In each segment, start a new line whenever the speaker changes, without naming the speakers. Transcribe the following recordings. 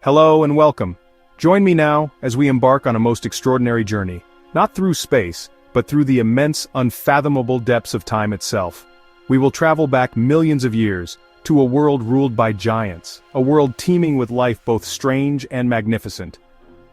Hello and welcome. Join me now as we embark on a most extraordinary journey, not through space, but through the immense, unfathomable depths of time itself. We will travel back millions of years, to a world ruled by giants, a world teeming with life both strange and magnificent.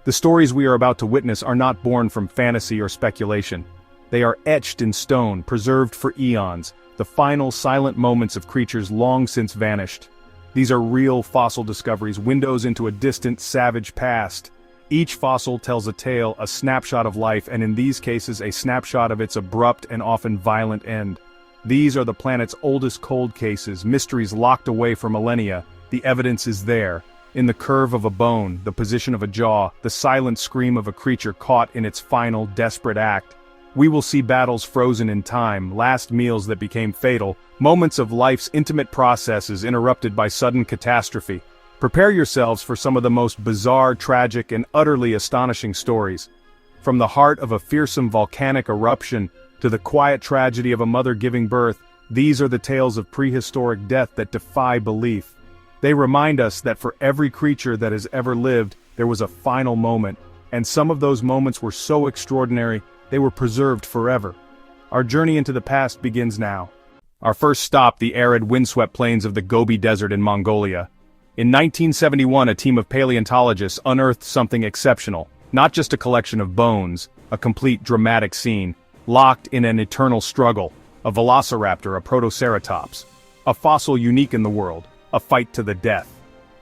The stories we are about to witness are not born from fantasy or speculation. They are etched in stone, preserved for eons, the final silent moments of creatures long since vanished. These are real fossil discoveries, windows into a distant, savage past. Each fossil tells a tale, a snapshot of life, and in these cases a snapshot of its abrupt and often violent end. These are the planet's oldest cold cases, mysteries locked away for millennia. The evidence is there. In the curve of a bone, the position of a jaw, the silent scream of a creature caught in its final, desperate act. We will see battles frozen in time, last meals that became fatal, moments of life's intimate processes interrupted by sudden catastrophe. Prepare yourselves for some of the most bizarre, tragic, and utterly astonishing stories. From the heart of a fearsome volcanic eruption to the quiet tragedy of a mother giving birth, these are the tales of prehistoric death that defy belief. They remind us that for every creature that has ever lived, there was a final moment, and some of those moments were so extraordinary, they were preserved forever. Our journey into the past begins now. Our first stop, the arid, windswept plains of the Gobi Desert in Mongolia. In 1971, a team of paleontologists unearthed something exceptional. Not just a collection of bones, a complete dramatic scene, locked in an eternal struggle. A velociraptor, a protoceratops. A fossil unique in the world, a fight to the death.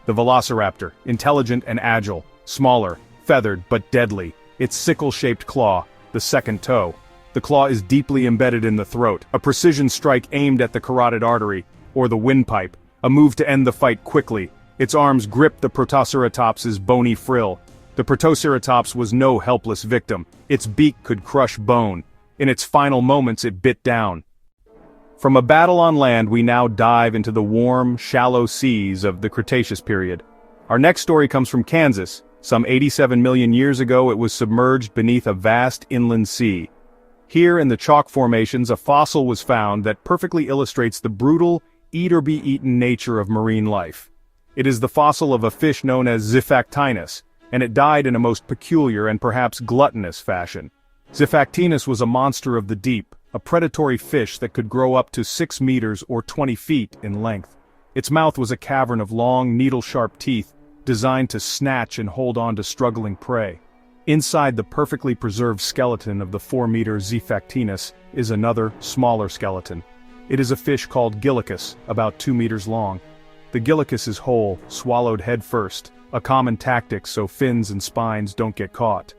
The velociraptor, intelligent and agile, smaller, feathered but deadly, its sickle-shaped claw, the second toe. The claw is deeply embedded in the throat, a precision strike aimed at the carotid artery, or the windpipe, a move to end the fight quickly. Its arms grip the protoceratops's bony frill. The protoceratops was no helpless victim. Its beak could crush bone. In its final moments it bit down. From a battle on land we now dive into the warm, shallow seas of the Cretaceous period. Our next story comes from Kansas. Some 87 million years ago it was submerged beneath a vast inland sea. Here in the chalk formations a fossil was found that perfectly illustrates the brutal, eat-or-be-eaten nature of marine life. It is the fossil of a fish known as Xiphactinus, and it died in a most peculiar and perhaps gluttonous fashion. Xiphactinus was a monster of the deep, a predatory fish that could grow up to 6 meters or 20 feet in length. Its mouth was a cavern of long, needle-sharp teeth, designed to snatch and hold on to struggling prey. Inside the perfectly preserved skeleton of the 4-meter Xiphactinus is another, smaller skeleton. It is a fish called Gillicus, about 2 meters long. The Gillicus is whole, swallowed head first, a common tactic so fins and spines don't get caught.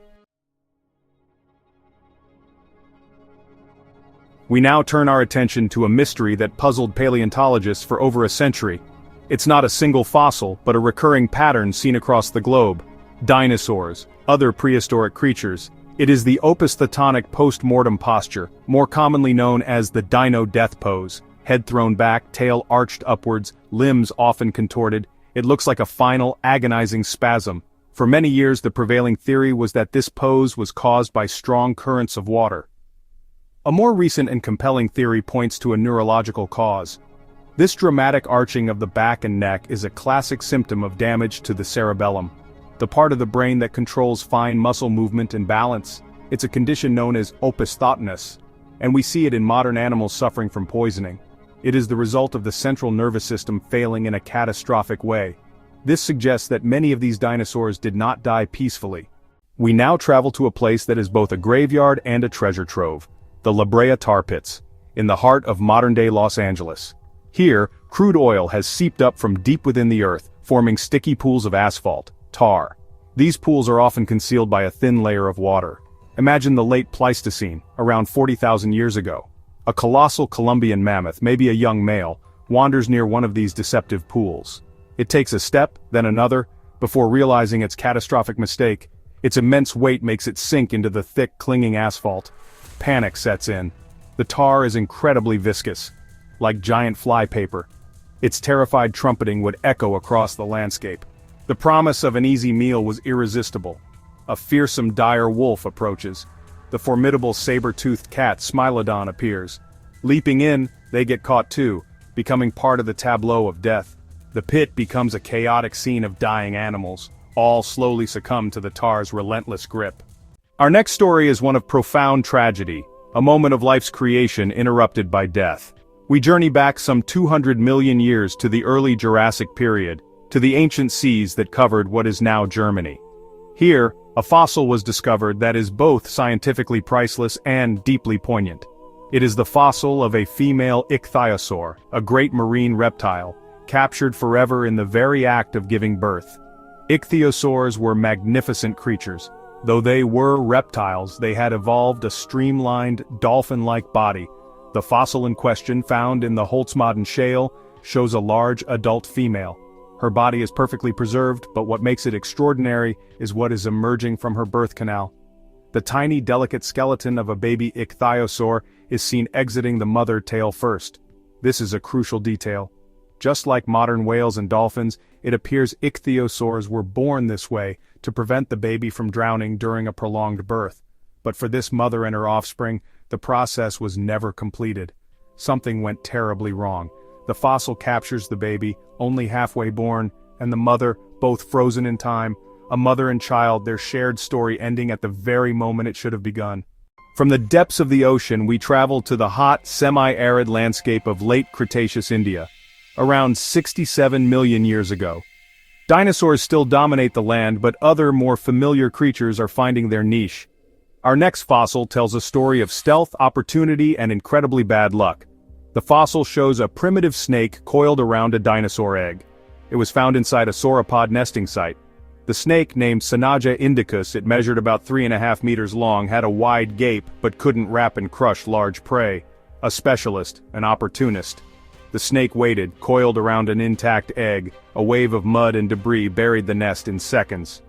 We now turn our attention to a mystery that puzzled paleontologists for over a century. It's not a single fossil, but a recurring pattern seen across the globe. Dinosaurs, other prehistoric creatures. It is the opisthontonic post-mortem posture, more commonly known as the dino death pose. Head thrown back, tail arched upwards, limbs often contorted. It looks like a final, agonizing spasm. For many years the prevailing theory was that this pose was caused by strong currents of water. A more recent and compelling theory points to a neurological cause. This dramatic arching of the back and neck is a classic symptom of damage to the cerebellum, the part of the brain that controls fine muscle movement and balance. It's a condition known as opisthotonus, and we see it in modern animals suffering from poisoning. It is the result of the central nervous system failing in a catastrophic way. This suggests that many of these dinosaurs did not die peacefully. We now travel to a place that is both a graveyard and a treasure trove, the La Brea tar pits, in the heart of modern-day Los Angeles. Here, crude oil has seeped up from deep within the earth, forming sticky pools of asphalt, tar. These pools are often concealed by a thin layer of water. Imagine the late Pleistocene, around 40,000 years ago. A colossal Columbian mammoth, maybe a young male, wanders near one of these deceptive pools. It takes a step, then another, before realizing its catastrophic mistake. Its immense weight makes it sink into the thick, clinging asphalt. Panic sets in. The tar is incredibly viscous, like giant flypaper. Its terrified trumpeting would echo across the landscape. The promise of an easy meal was irresistible. A fearsome dire wolf approaches. The formidable saber-toothed cat Smilodon appears. Leaping in, they get caught too, becoming part of the tableau of death. The pit becomes a chaotic scene of dying animals. all slowly succumb to the tar's relentless grip. Our next story is one of profound tragedy, a moment of life's creation interrupted by death. We journey back some 200 million years to the early Jurassic period, to the ancient seas that covered what is now Germany. Here, a fossil was discovered that is both scientifically priceless and deeply poignant. It is the fossil of a female ichthyosaur, a great marine reptile, captured forever in the very act of giving birth. Ichthyosaurs were magnificent creatures. Though they were reptiles, they had evolved a streamlined, dolphin-like body. The fossil in question, found in the Holzmaden shale, shows a large adult female. Her body is perfectly preserved, but what makes it extraordinary is what is emerging from her birth canal. The tiny, delicate skeleton of a baby ichthyosaur is seen exiting the mother tail first. This is a crucial detail. Just like modern whales and dolphins, it appears ichthyosaurs were born this way to prevent the baby from drowning during a prolonged birth. But for this mother and her offspring, the process was never completed. Something went terribly wrong. The fossil captures the baby, only halfway born, and the mother, both frozen in time, a mother and child, their shared story ending at the very moment it should have begun. From the depths of the ocean, we travel to the hot, semi-arid landscape of late Cretaceous India, around 67 million years ago. Dinosaurs still dominate the land, but other more familiar creatures are finding their niche. Our next fossil tells a story of stealth, opportunity, and incredibly bad luck. The fossil shows a primitive snake coiled around a dinosaur egg. It was found inside a sauropod nesting site. The snake, named Synaga indicus, it measured about 3.5 meters long, had a wide gape but couldn't wrap and crush large prey. A specialist, an opportunist. The snake waited, coiled around an intact egg. A wave of mud and debris buried the nest in seconds.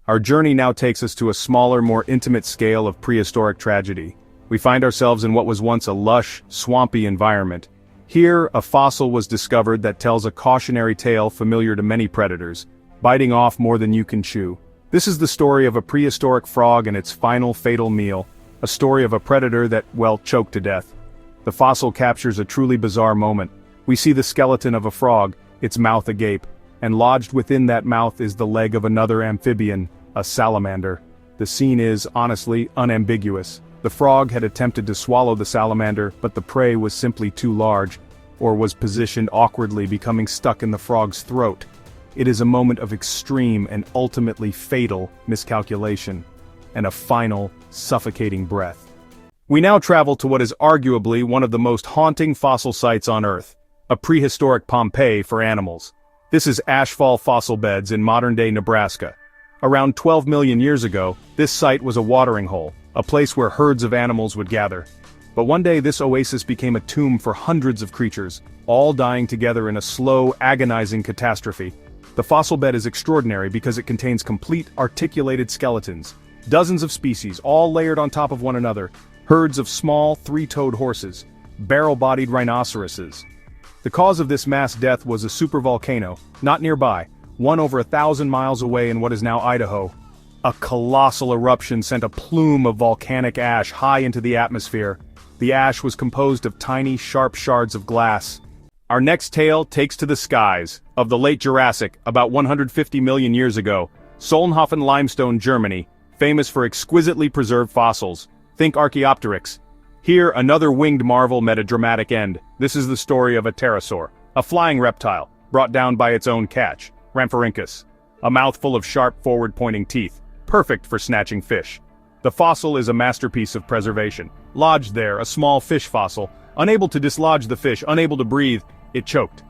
Our journey now takes us to a smaller, more intimate scale of prehistoric tragedy. We find ourselves in what was once a lush, swampy environment. Here, a fossil was discovered that tells a cautionary tale familiar to many predators, biting off more than you can chew. This is the story of a prehistoric frog and its final fatal meal, a story of a predator that, well, choked to death. The fossil captures a truly bizarre moment. We see the skeleton of a frog, its mouth agape, and lodged within that mouth is the leg of another amphibian, a salamander. The scene is, honestly, unambiguous. The frog had attempted to swallow the salamander, but the prey was simply too large, or was positioned awkwardly, becoming stuck in the frog's throat. It is a moment of extreme and ultimately fatal miscalculation, and a final, suffocating breath. We now travel to what is arguably one of the most haunting fossil sites on Earth, a prehistoric Pompeii for animals. This is Ashfall fossil beds in modern-day Nebraska. Around 12 million years ago, this site was a watering hole, a place where herds of animals would gather. But one day this oasis became a tomb for hundreds of creatures, all dying together in a slow, agonizing catastrophe. The fossil bed is extraordinary because it contains complete, articulated skeletons, dozens of species, all layered on top of one another, herds of small, three-toed horses, barrel-bodied rhinoceroses. The cause of this mass death was a supervolcano, not nearby, one over 1,000 miles away in what is now Idaho. A colossal eruption sent a plume of volcanic ash high into the atmosphere. The ash was composed of tiny, sharp shards of glass. Our next tale takes to the skies, of the late Jurassic, about 150 million years ago, Solnhofen limestone, Germany, famous for exquisitely preserved fossils. Think Archaeopteryx. Here, another winged marvel met a dramatic end. This is the story of a pterosaur, a flying reptile, brought down by its own catch, Rhamphorhynchus. A mouthful of sharp, forward-pointing teeth, perfect for snatching fish. The fossil is a masterpiece of preservation. Lodged there, a small fish fossil, unable to dislodge the fish, unable to breathe, it choked.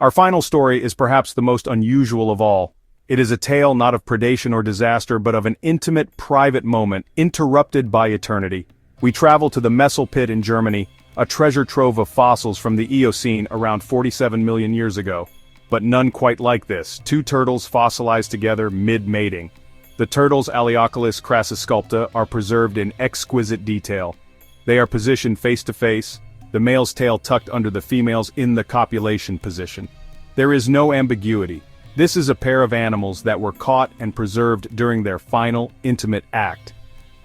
Our final story is perhaps the most unusual of all. It is a tale not of predation or disaster, but of an intimate, private moment, interrupted by eternity. We travel to the Messel Pit in Germany, a treasure trove of fossils from the Eocene around 47 million years ago. But none quite like this. Two turtles fossilized together mid-mating. The turtles Aleoculus crassosculpta are preserved in exquisite detail. They are positioned face-to-face, the male's tail tucked under the female's in the copulation position. There is no ambiguity. This is a pair of animals that were caught and preserved during their final, intimate act.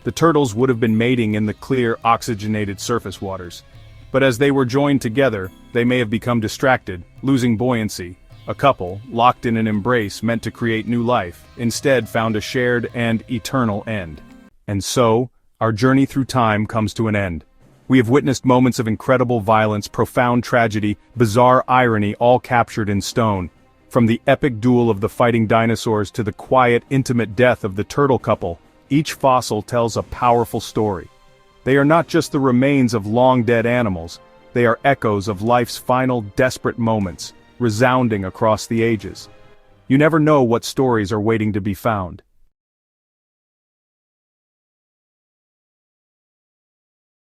The turtles would have been mating in the clear, oxygenated surface waters. But as they were joined together, they may have become distracted, losing buoyancy. A couple, locked in an embrace meant to create new life, instead found a shared and eternal end. And so, our journey through time comes to an end. We have witnessed moments of incredible violence, profound tragedy, bizarre irony, all captured in stone. From the epic duel of the fighting dinosaurs to the quiet, intimate death of the turtle couple, each fossil tells a powerful story. They are not just the remains of long-dead animals, they are echoes of life's final, desperate moments, resounding across the ages. You never know what stories are waiting to be found.